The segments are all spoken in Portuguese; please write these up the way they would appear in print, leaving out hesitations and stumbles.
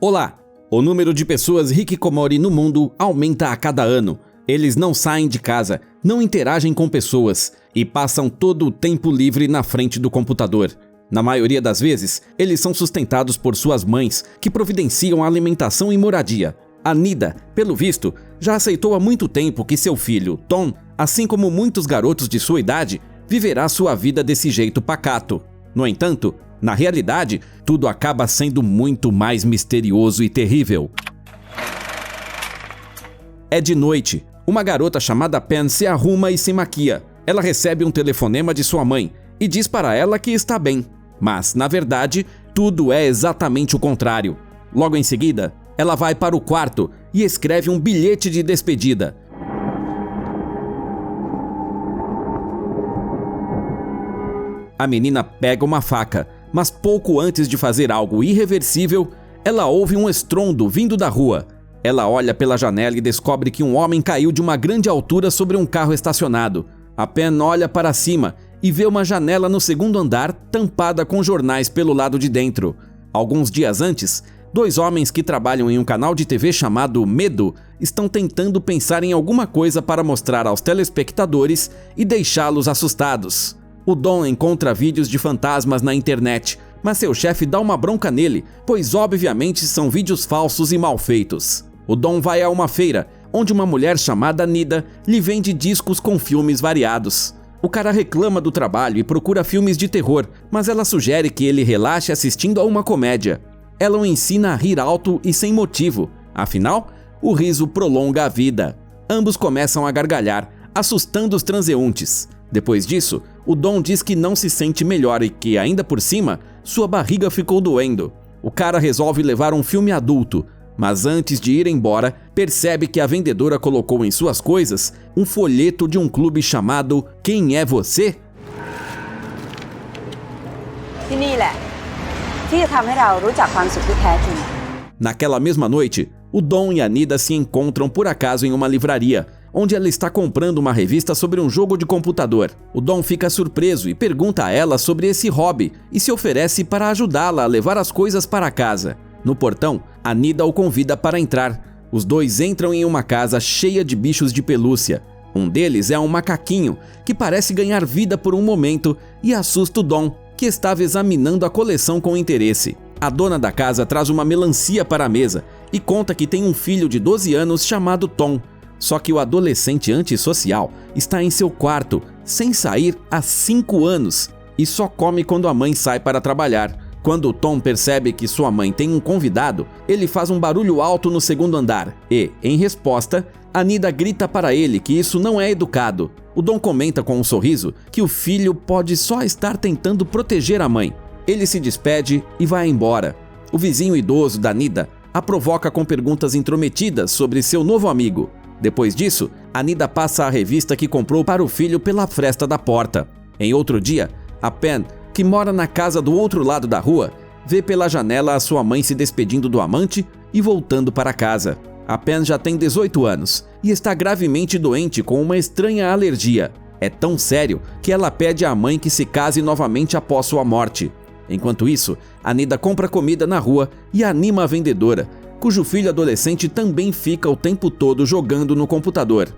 Olá! O número de pessoas hikikomori no mundo aumenta a cada ano. Eles não saem de casa, não interagem com pessoas e passam todo o tempo livre na frente do computador. Na maioria das vezes, eles são sustentados por suas mães, que providenciam alimentação e moradia. A Nida, pelo visto, já aceitou há muito tempo que seu filho, Tom, assim como muitos garotos de sua idade, viverá sua vida desse jeito pacato. No entanto, na realidade, tudo acaba sendo muito mais misterioso e terrível. É de noite. Uma garota chamada Pen se arruma e se maquia. Ela recebe um telefonema de sua mãe e diz para ela que está bem. Mas, na verdade, tudo é exatamente o contrário. Logo em seguida, ela vai para o quarto e escreve um bilhete de despedida. A menina pega uma faca, mas pouco antes de fazer algo irreversível, ela ouve um estrondo vindo da rua. Ela olha pela janela e descobre que um homem caiu de uma grande altura sobre um carro estacionado. A Pen olha para cima e vê uma janela no segundo andar tampada com jornais pelo lado de dentro. Alguns dias antes, 2 homens que trabalham em um canal de TV chamado Medo estão tentando pensar em alguma coisa para mostrar aos telespectadores e deixá-los assustados. O Dom encontra vídeos de fantasmas na internet, mas seu chefe dá uma bronca nele, pois obviamente são vídeos falsos e mal feitos. O Dom vai a uma feira, onde uma mulher chamada Nida lhe vende discos com filmes variados. O cara reclama do trabalho e procura filmes de terror, mas ela sugere que ele relaxe assistindo a uma comédia. Ela o ensina a rir alto e sem motivo, afinal, o riso prolonga a vida. Ambos começam a gargalhar, assustando os transeuntes. Depois disso, o Dom diz que não se sente melhor e que, ainda por cima, sua barriga ficou doendo. O cara resolve levar um filme adulto, mas antes de ir embora, percebe que a vendedora colocou em suas coisas um folheto de um clube chamado Quem é Você? Naquela mesma noite, o Dom e a Nida se encontram por acaso em uma livraria, onde ela está comprando uma revista sobre um jogo de computador. O Dom fica surpreso e pergunta a ela sobre esse hobby e se oferece para ajudá-la a levar as coisas para casa. No portão, a Nida o convida para entrar. Os dois entram em uma casa cheia de bichos de pelúcia. Um deles é um macaquinho, que parece ganhar vida por um momento e assusta o Dom, que estava examinando a coleção com interesse. A dona da casa traz uma melancia para a mesa e conta que tem um filho de 12 anos chamado Tom. Só que o adolescente antissocial está em seu quarto, sem sair há 5 anos, e só come quando a mãe sai para trabalhar. Quando o Tom percebe que sua mãe tem um convidado, ele faz um barulho alto no segundo andar e, em resposta, a Nida grita para ele que isso não é educado. O Dom comenta com um sorriso que o filho pode só estar tentando proteger a mãe. Ele se despede e vai embora. O vizinho idoso da Nida a provoca com perguntas intrometidas sobre seu novo amigo. Depois disso, a Nida passa a revista que comprou para o filho pela fresta da porta. Em outro dia, a Pen, que mora na casa do outro lado da rua, vê pela janela a sua mãe se despedindo do amante e voltando para casa. A Pen já tem 18 anos e está gravemente doente com uma estranha alergia. É tão sério que ela pede à mãe que se case novamente após sua morte. Enquanto isso, a Nida compra comida na rua e anima a vendedora, cujo filho adolescente também fica o tempo todo jogando no computador.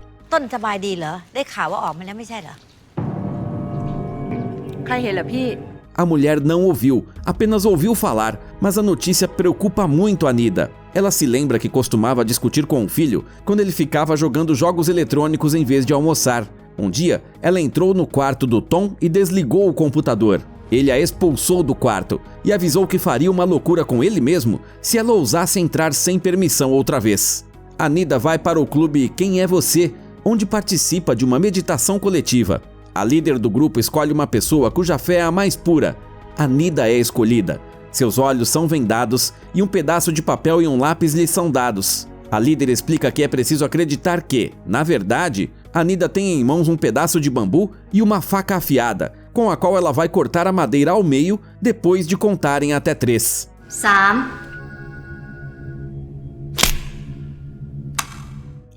A mulher não ouviu, apenas ouviu falar, mas a notícia preocupa muito a Nida. Ela se lembra que costumava discutir com o filho quando ele ficava jogando jogos eletrônicos em vez de almoçar. Um dia, ela entrou no quarto do Tom e desligou o computador. Ele a expulsou do quarto e avisou que faria uma loucura com ele mesmo se ela ousasse entrar sem permissão outra vez. A Nida vai para o clube Quem é Você, onde participa de uma meditação coletiva. A líder do grupo escolhe uma pessoa cuja fé é a mais pura. A Nida é escolhida. Seus olhos são vendados e um pedaço de papel e um lápis lhe são dados. A líder explica que é preciso acreditar que, na verdade, a Nida tem em mãos um pedaço de bambu e uma faca afiada, com a qual ela vai cortar a madeira ao meio depois de contarem até 3. 3.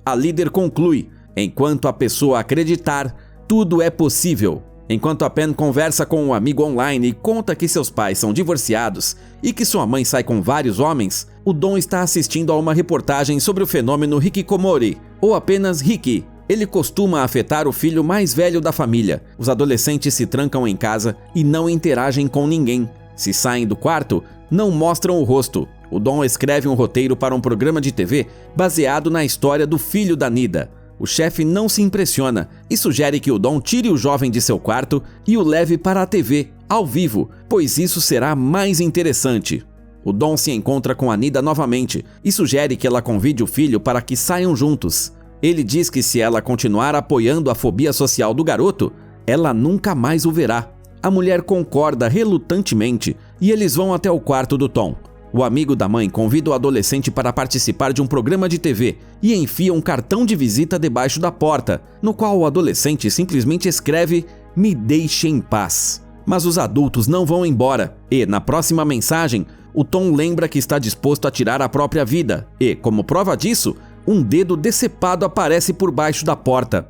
A líder conclui: enquanto a pessoa acreditar, tudo é possível. Enquanto a Pen conversa com um amigo online e conta que seus pais são divorciados e que sua mãe sai com vários homens, o Dom está assistindo a uma reportagem sobre o fenômeno hikikomori, ou apenas Hiki. Ele costuma afetar o filho mais velho da família. Os adolescentes se trancam em casa e não interagem com ninguém. Se saem do quarto, não mostram o rosto. O Dom escreve um roteiro para um programa de TV baseado na história do filho da Nida. O chefe não se impressiona e sugere que o Dom tire o jovem de seu quarto e o leve para a TV, ao vivo, pois isso será mais interessante. O Dom se encontra com a Nida novamente e sugere que ela convide o filho para que saiam juntos. Ele diz que se ela continuar apoiando a fobia social do garoto, ela nunca mais o verá. A mulher concorda relutantemente e eles vão até o quarto do Tom. O amigo da mãe convida o adolescente para participar de um programa de TV e enfia um cartão de visita debaixo da porta, no qual o adolescente simplesmente escreve "Me deixe em paz". Mas os adultos não vão embora e, na próxima mensagem, o Tom lembra que está disposto a tirar a própria vida e, como prova disso, um dedo decepado aparece por baixo da porta.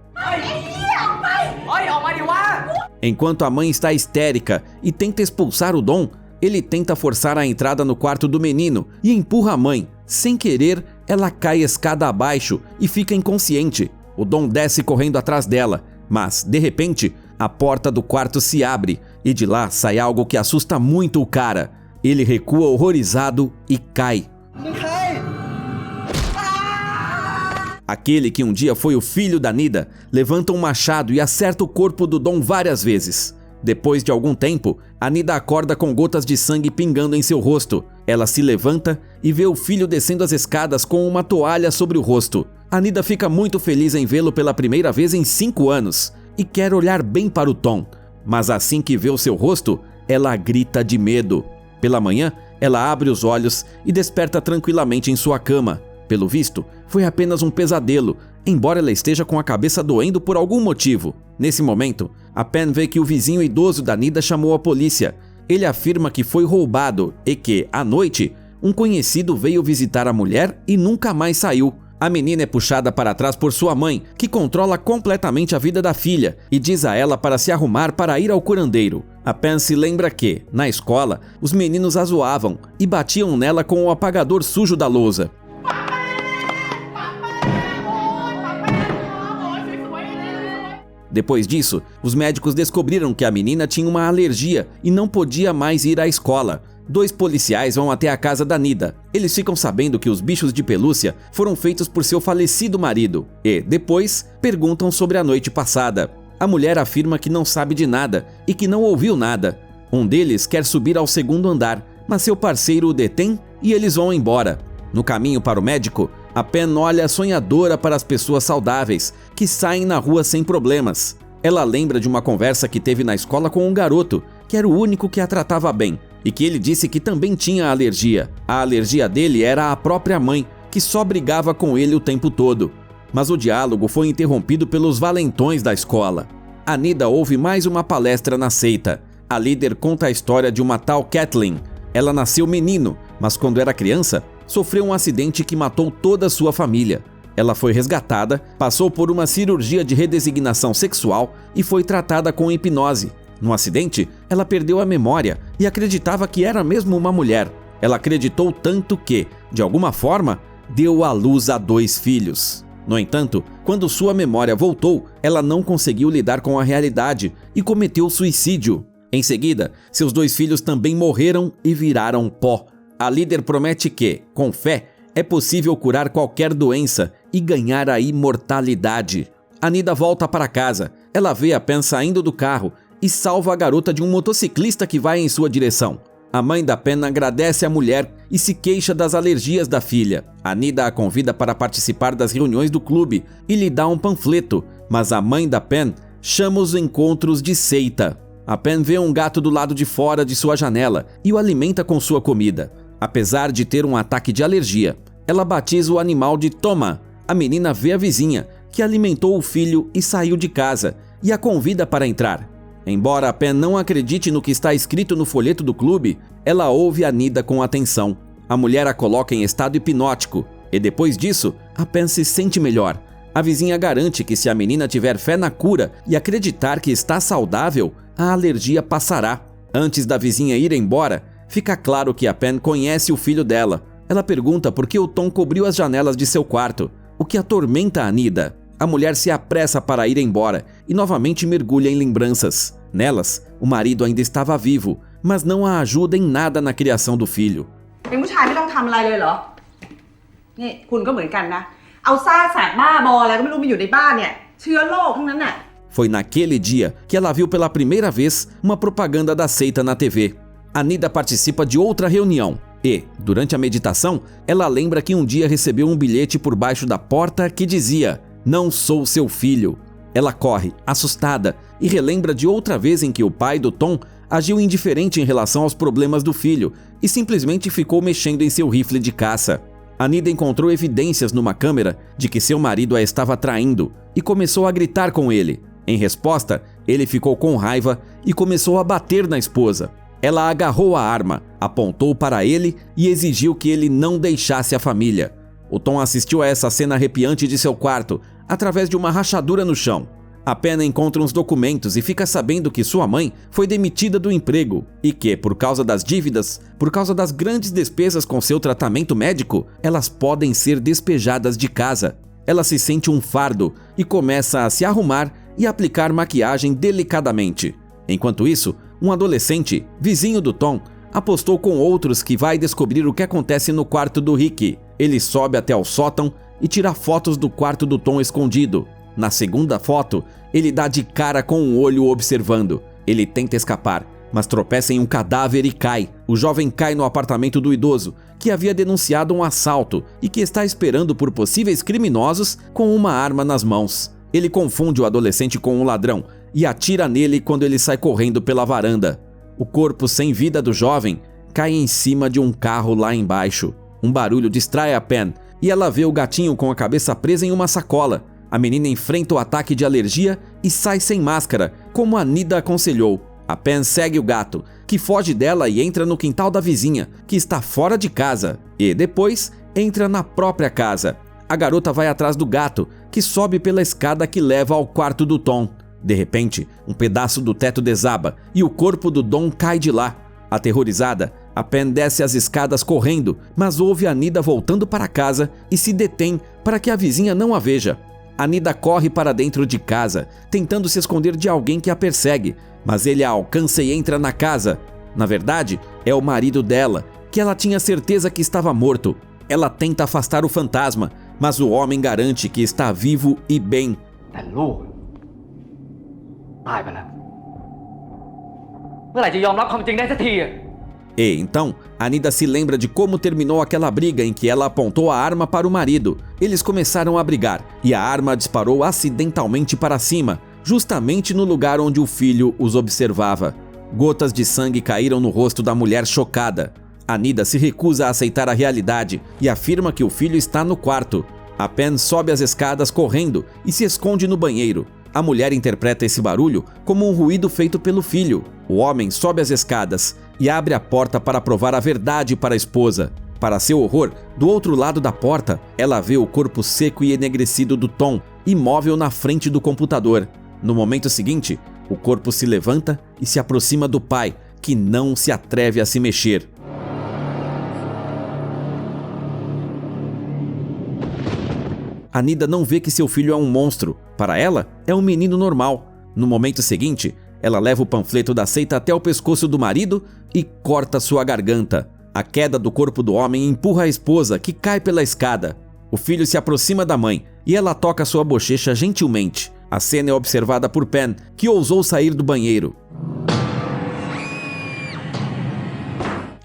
Enquanto a mãe está histérica e tenta expulsar o Dom, ele tenta forçar a entrada no quarto do menino e empurra a mãe. Sem querer, ela cai escada abaixo e fica inconsciente. O Dom desce correndo atrás dela, mas, de repente, a porta do quarto se abre e de lá sai algo que assusta muito o cara. Ele recua horrorizado e cai. Aquele que um dia foi o filho da Nida levanta um machado e acerta o corpo do Dom várias vezes. Depois de algum tempo, a Nida acorda com gotas de sangue pingando em seu rosto. Ela se levanta e vê o filho descendo as escadas com uma toalha sobre o rosto. A Nida fica muito feliz em vê-lo pela primeira vez em 5 anos e quer olhar bem para o Tom. Mas assim que vê o seu rosto, ela grita de medo. Pela manhã, ela abre os olhos e desperta tranquilamente em sua cama. Pelo visto, foi apenas um pesadelo, embora ela esteja com a cabeça doendo por algum motivo. Nesse momento, a Pen vê que o vizinho idoso da Nida chamou a polícia. Ele afirma que foi roubado e que, à noite, um conhecido veio visitar a mulher e nunca mais saiu. A menina é puxada para trás por sua mãe, que controla completamente a vida da filha e diz a ela para se arrumar para ir ao curandeiro. A Pen se lembra que, na escola, os meninos a zoavam e batiam nela com o apagador sujo da lousa. Depois disso, os médicos descobriram que a menina tinha uma alergia e não podia mais ir à escola. 2 policiais vão até a casa da Nida. Eles ficam sabendo que os bichos de pelúcia foram feitos por seu falecido marido e, depois, perguntam sobre a noite passada. A mulher afirma que não sabe de nada e que não ouviu nada. Um deles quer subir ao 2º andar, mas seu parceiro o detém e eles vão embora. No caminho para o médico, a Pen olha sonhadora para as pessoas saudáveis, que saem na rua sem problemas. Ela lembra de uma conversa que teve na escola com um garoto, que era o único que a tratava bem, e que ele disse que também tinha alergia. A alergia dele era a própria mãe, que só brigava com ele o tempo todo. Mas o diálogo foi interrompido pelos valentões da escola. A Nida ouve mais uma palestra na seita. A líder conta a história de uma tal Kathleen. Ela nasceu menino, mas quando era criança, sofreu um acidente que matou toda a sua família. Ela foi resgatada, passou por uma cirurgia de redesignação sexual e foi tratada com hipnose. No acidente, ela perdeu a memória e acreditava que era mesmo uma mulher. Ela acreditou tanto que, de alguma forma, deu à luz a 2 filhos. No entanto, quando sua memória voltou, ela não conseguiu lidar com a realidade e cometeu suicídio. Em seguida, seus 2 filhos também morreram e viraram pó. A líder promete que, com fé, é possível curar qualquer doença e ganhar a imortalidade. A Nida volta para casa. Ela vê a Pen saindo do carro e salva a garota de um motociclista que vai em sua direção. A mãe da Pen agradece a mulher e se queixa das alergias da filha. A Nida a convida para participar das reuniões do clube e lhe dá um panfleto, mas a mãe da Pen chama os encontros de seita. A Pen vê um gato do lado de fora de sua janela e o alimenta com sua comida. Apesar de ter um ataque de alergia, ela batiza o animal de Toma. A menina vê a vizinha, que alimentou o filho e saiu de casa, e a convida para entrar. Embora a Pen não acredite no que está escrito no folheto do clube, ela ouve a Nida com atenção. A mulher a coloca em estado hipnótico, e depois disso, a Pen se sente melhor. A vizinha garante que se a menina tiver fé na cura e acreditar que está saudável, a alergia passará. Antes da vizinha ir embora, fica claro que a Pen conhece o filho dela. Ela pergunta por que o Tom cobriu as janelas de seu quarto, o que atormenta a Nida. A mulher se apressa para ir embora e novamente mergulha em lembranças. Nelas, o marido ainda estava vivo, mas não a ajuda em nada na criação do filho. เป็นผู้ชายไม่ต้องทำอะไรเลยเหรอนี่คุณก็เหมือนกันนะเอาซ่าแสบบ้าบออะไรก็ไม่รู้มาอยู่ในบ้านเนี่ยเชื้อโรคทั้งนั้นน่ะ Foi naquele dia que ela viu pela primeira vez uma propaganda da seita na TV. A Nida participa de outra reunião e, durante a meditação, ela lembra que um dia recebeu um bilhete por baixo da porta que dizia: "Não sou seu filho". Ela corre, assustada, e relembra de outra vez em que o pai do Tom agiu indiferente em relação aos problemas do filho e simplesmente ficou mexendo em seu rifle de caça. A Nida encontrou evidências numa câmera de que seu marido a estava traindo e começou a gritar com ele. Em resposta, ele ficou com raiva e começou a bater na esposa. Ela agarrou a arma, apontou para ele e exigiu que ele não deixasse a família. O Tom assistiu a essa cena arrepiante de seu quarto, através de uma rachadura no chão. A Pen encontra uns documentos e fica sabendo que sua mãe foi demitida do emprego e que, por causa das dívidas, por causa das grandes despesas com seu tratamento médico, elas podem ser despejadas de casa. Ela se sente um fardo e começa a se arrumar e aplicar maquiagem delicadamente. Enquanto isso, um adolescente, vizinho do Tom, apostou com outros que vai descobrir o que acontece no quarto do Rick. Ele sobe até o sótão e tira fotos do quarto do Tom escondido. Na segunda foto, ele dá de cara com um olho observando. Ele tenta escapar, mas tropeça em um cadáver e cai. O jovem cai no apartamento do idoso, que havia denunciado um assalto e que está esperando por possíveis criminosos com uma arma nas mãos. Ele confunde o adolescente com um ladrão e atira nele quando ele sai correndo pela varanda. O corpo sem vida do jovem cai em cima de um carro lá embaixo. Um barulho distrai a Pen e ela vê o gatinho com a cabeça presa em uma sacola. A menina enfrenta o ataque de alergia e sai sem máscara, como a Nida aconselhou. A Pen segue o gato, que foge dela e entra no quintal da vizinha, que está fora de casa, e depois entra na própria casa. A garota vai atrás do gato, que sobe pela escada que leva ao quarto do Tom. De repente, um pedaço do teto desaba e o corpo do Dom cai de lá. Aterrorizada, a Pen desce as escadas correndo, mas ouve a Nida voltando para casa e se detém para que a vizinha não a veja. A Nida corre para dentro de casa, tentando se esconder de alguém que a persegue, mas ele a alcança e entra na casa. Na verdade, é o marido dela, que ela tinha certeza que estava morto. Ela tenta afastar o fantasma, mas o homem garante que está vivo e bem. แต่ลูกตายไปแล้วเมื่อไหร่จะยอมรับความจริงได้สักที E então, a Nida se lembra de como terminou aquela briga em que ela apontou a arma para o marido. Eles começaram a brigar e a arma disparou acidentalmente para cima, justamente no lugar onde o filho os observava. Gotas de sangue caíram no rosto da mulher chocada. A Nida se recusa a aceitar a realidade e afirma que o filho está no quarto. A Pen sobe as escadas correndo e se esconde no banheiro. A mulher interpreta esse barulho como um ruído feito pelo filho. O homem sobe as escadas e abre a porta para provar a verdade para a esposa. Para seu horror, do outro lado da porta, ela vê o corpo seco e enegrecido do Tom, imóvel na frente do computador. No momento seguinte, o corpo se levanta e se aproxima do pai, que não se atreve a se mexer. A Nida não vê que seu filho é um monstro. Para ela, é um menino normal. No momento seguinte, ela leva o panfleto da seita até o pescoço do marido e corta sua garganta. A queda do corpo do homem empurra a esposa, que cai pela escada. O filho se aproxima da mãe e ela toca sua bochecha gentilmente. A cena é observada por Pen, que ousou sair do banheiro.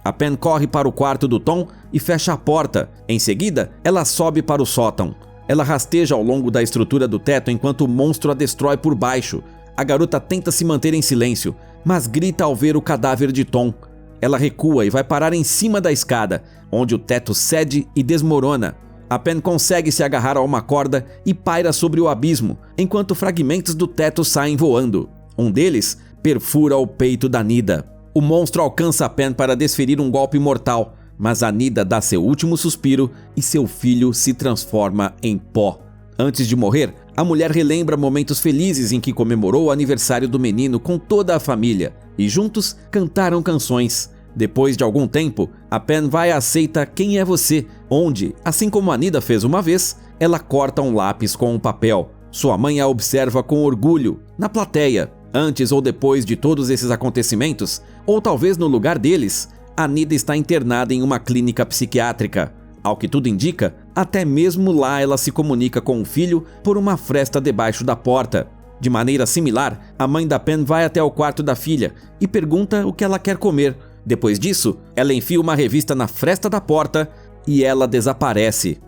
A Pen corre para o quarto do Tom e fecha a porta. Em seguida, ela sobe para o sótão. Ela rasteja ao longo da estrutura do teto enquanto o monstro a destrói por baixo. A garota tenta se manter em silêncio, mas grita ao ver o cadáver de Tom. Ela recua e vai parar em cima da escada, onde o teto cede e desmorona. A Pen consegue se agarrar a uma corda e paira sobre o abismo, enquanto fragmentos do teto saem voando. Um deles perfura o peito da Nida. O monstro alcança a Pen para desferir um golpe mortal, mas a Nida dá seu último suspiro e seu filho se transforma em pó. Antes de morrer, a mulher relembra momentos felizes em que comemorou o aniversário do menino com toda a família e juntos cantaram canções. Depois de algum tempo, a Pen vai e aceita Quem é Você, onde, assim como a Nida fez uma vez, ela corta um lápis com um papel. Sua mãe a observa com orgulho, na plateia. Antes ou depois de todos esses acontecimentos, ou talvez no lugar deles, a Nida está internada em uma clínica psiquiátrica. Ao que tudo indica, até mesmo lá ela se comunica com o filho por uma fresta debaixo da porta. De maneira similar, a mãe da Pen vai até o quarto da filha e pergunta o que ela quer comer. Depois disso, ela enfia uma revista na fresta da porta e ela desaparece.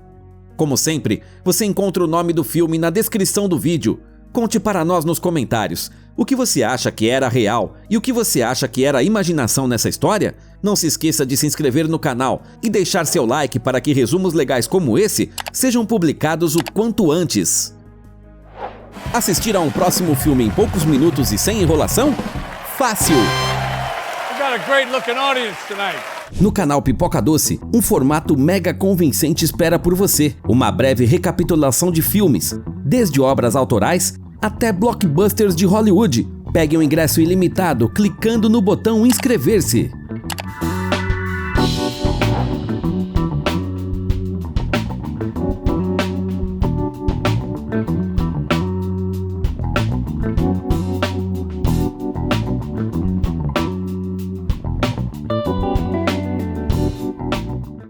Como sempre, você encontra o nome do filme na descrição do vídeo. Conte para nós nos comentários o que você acha que era real e o que você acha que era imaginação nessa história. Não se esqueça de se inscrever no canal e deixar seu like para que resumos legais como esse sejam publicados o quanto antes. Assistir a um próximo filme em poucos minutos e sem enrolação? Fácil! No canal Pipoca Doce, um formato mega convincente espera por você. Uma breve recapitulação de filmes, desde obras autorais até blockbusters de Hollywood. Pegue um ingresso ilimitado clicando no botão inscrever-se.